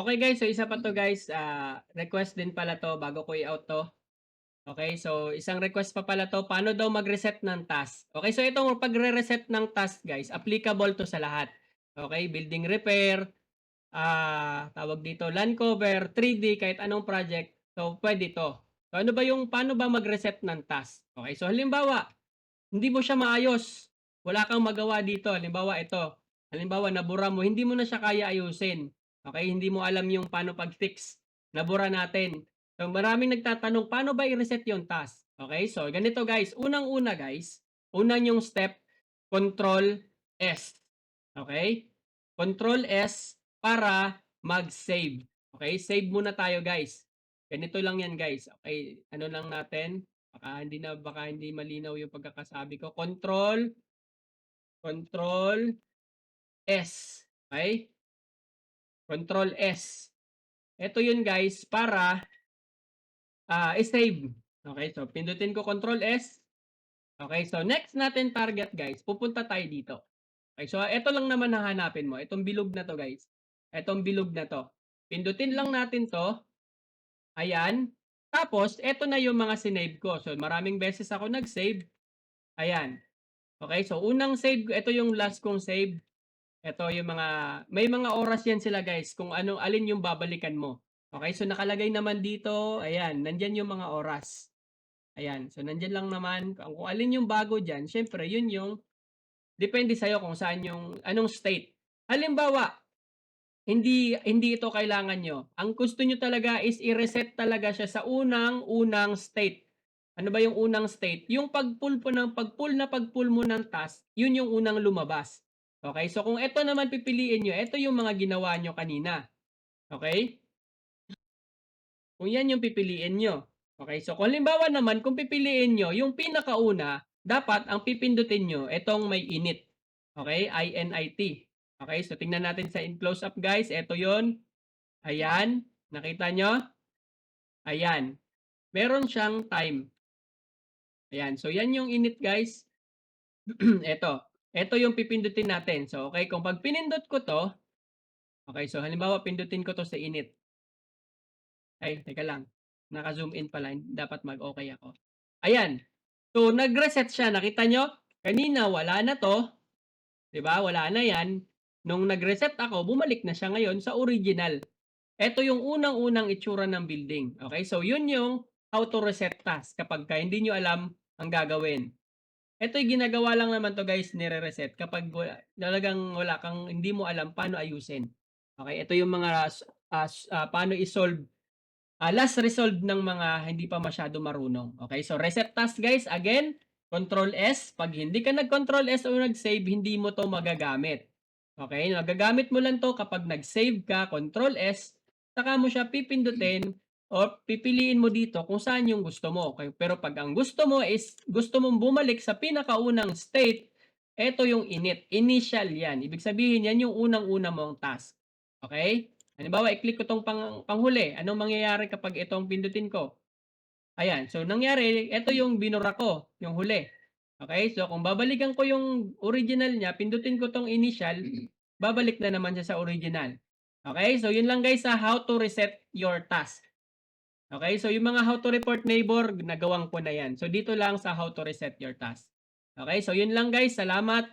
Okay guys, so isa pa 'to guys, request din pala 'to bago ko i-out 'to. Okay, so isang request pa pala 'to, paano daw mag-reset ng task. Okay, so itong pagre-reset ng task guys, applicable 'to sa lahat. Okay, building repair, tawag dito, land cover, 3D, kahit anong project, so puwede 'to. So ano ba yung paano ba mag-reset ng task? Okay, so halimbawa, hindi mo siya maayos, wala kang magawa dito, halimbawa ito, halimbawa nabura mo, hindi mo na siya kaya ayusin, okey, hindi mo alam yung paano pag-fix, nabura natin. So maraming nagtatanong, paano ba i-reset yung task? Okey, so ganito guys, unang-una guys, una niyong step, Control S, okey? Control S para mag-save, okey? Save muna tayo guys. Ganito lang yan guys, okey, ano lang natin, baka hindi malinaw yung pagkakasabi ko. Control, Control S, okey? Control S. Ito yun guys para, i-save. Okey, so pindutin ko Control S. Okey, so next natin target guys, pupunta tayo dito. Okey, so eto lang naman hahanapin mo, itong bilog na 'to guys, etong bilog na 'to. Pindutin lang natin 'to, ayan. Tapos eto na yung mga sinave ko. So maraming beses ako nag-save, ayan. Okey, so unang save ko, ito yung last kong save. Ito yung mga may mga oras yan sila guys kung alin yung babalikan mo. Okey, so nakalagay naman dito, ayan, nandiyan yung mga oras. Ayan, so nandiyan lang naman kung alin yung bago diyan, siyempre yun yung depende sa'yo kung saan yung anong state. Halimbawa, hindi hindi ito kailangan niyo. Ang gusto niyo talaga is i-reset talaga siya sa unang-unang state. Ano ba yung unang state? Yung pag-pull mo ng task, yun yung unang lumabas. Okay, so kung eto naman pipiliin niyo, eto yung mga ginawa niyo kanina, okey? Kung yan yung pipiliin niyo. Okay, so kung halimbawa naman kung pipiliin niyo yung pinakauna, dapat ang pipindutin niyo etong may init. Okay, INIT. Okay, so tingnan natin sa in close up guys, eto yon. Ayan, nakita niyo? Ayan, meron siyang time. Ayan, so yan yung init guys. Eto, eto yung pipindutin natin. So okay, kung 'pag pinindot ko 'to, okay, so halimbawa pindutin ko 'to sa init. Ay, teka lang, naka-zoom in pala, dapat mag-okey ako. Ayan, so nag-reset siya, nakita niyo? Kanina wala na 'to, 'di ba, wala na 'yan. Nung nag-reset ako, bumalik na siya ngayon sa original. Eto yung unang-unang itsura ng building, okay? So yun yung how to reset task kapagka hindi niyo alam ang gagawin. Ito'y ginagawa lang naman 'to guys, nire-reset kapag talagang wala kang hindi mo alam paano ayusin. Okay, ito yung mga paano i-solve, last resolve ng mga hindi pa masyado marunong. Okay, so reset task guys, again, Control S. 'Pag hindi ka nag-Control S o nag-save, hindi mo 'to magagamit. Okay, magagamit mo lang 'to kapag nag-save ka, Control S, saka mo siya pipindutin o pipiliin mo dito kung saan yung gusto mo. Okay, pero 'pag ang gusto mo is gusto mong bumalik sa pinakaunang state, eto yung initial 'yan. Ibig sabihin 'yan yung unang-una mong task. Okay? Halimbawa, i-click ko 'tong panghuli, anong mangyayari kapag ito ang pindutin ko? Ayan, so nangyari, ito yung binura ko, yung huli. Okay, so kung babalikan ko yung original niya, pindutin ko 'tong initial, babalik na naman siya sa original. Okay, so yun lang guys sa how to reset your task. Okay, so yung mga how to report neighbor, nagawang ko na yan. So dito lang sa how to reset your task. Okay, so yun lang guys, salamat.